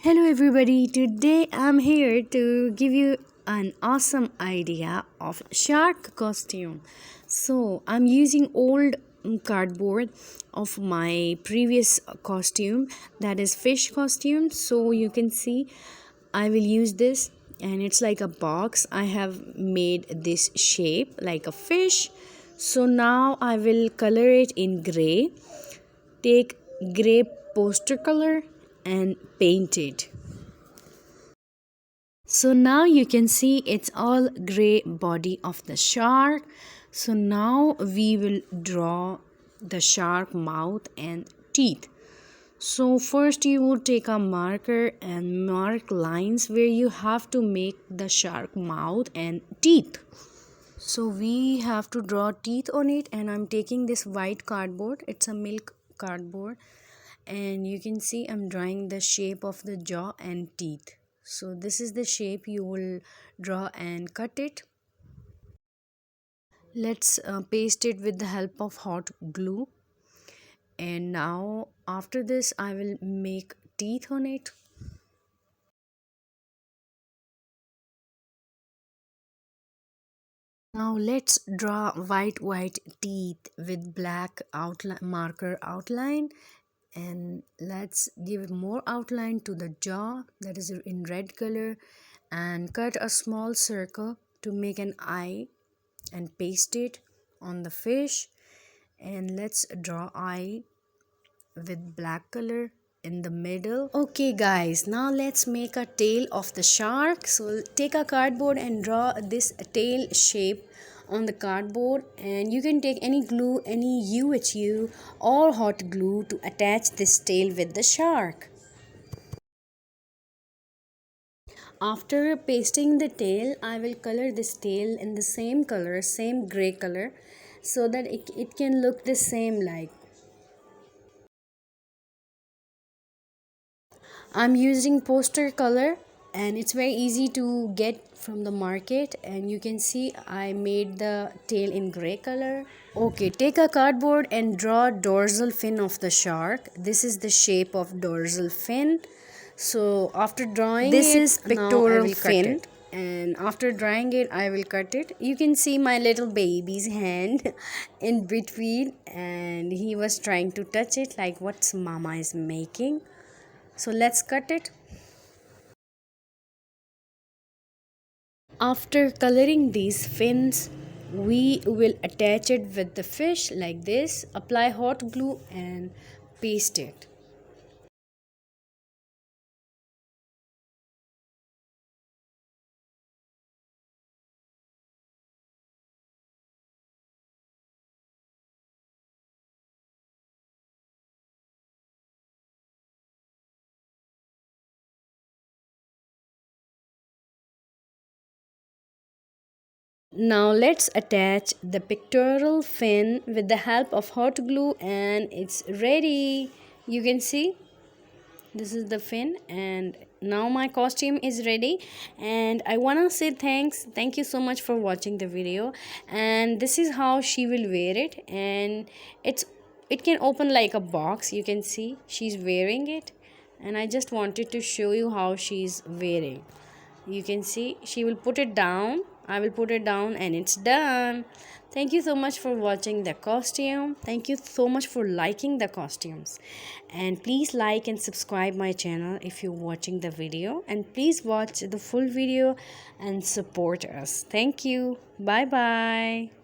Hello everybody, today I'm here to give you an awesome idea of shark costume. So I'm using old cardboard of my previous costume, that is fish costume. So you can see I will use this, and it's like a box. I have made this shape like a fish. So now I will color it in gray. Take gray poster color and paint it. So now you can see it's all gray body of the shark. So now we will draw the shark mouth and teeth. So first you would take a marker and mark lines where you have to make the shark mouth and teeth. So we have to draw teeth on it, and I'm taking this white cardboard. It's a milk cardboard, and you can see I'm drawing the shape of the jaw and teeth. So this is the shape you will draw and cut it. Let's paste it with the help of hot glue, and now after this I will make teeth on it. Now let's draw white teeth with black outline marker outline, and let's give more outline to the jaw, that is in red color, and cut a small circle to make an eye and paste it on the fish. And let's draw eye with black color in the middle. Okay guys, now let's make a tail of the shark. So take a cardboard and draw this tail shape on the cardboard, and you can take any glue, any UHU or hot glue to attach this tail with the shark. After pasting the tail, I will color this tail in the same color, same gray color, so that it can look the same like. I'm using poster color, and it's very easy to get from the market, and you can see I made the tail in gray color. Okay, take a cardboard and draw dorsal fin of the shark. This is the shape of dorsal fin. So after drawing this is pectoral fin, and after drawing it I will cut it. You can see my little baby's hand in between, and he was trying to touch it like what mama is making. So let's cut it. After coloring these fins, we will attach it with the fish like this. Apply hot glue and paste it. Now let's attach the pectoral fin with the help of hot glue, and it's ready. You can see this is the fin, and now my costume is ready. And I want to say thank you so much for watching the video. And this is how she will wear it, and it can open like a box. You can see she's wearing it, and I just wanted to show you how she's wearing. You can see she will put it down. I will put it down, and it's done. Thank you so much for watching the costume. Thank you so much for liking the costumes, and please like and subscribe my channel if you're watching the video, and please watch the full video and support us. Thank you. Bye bye.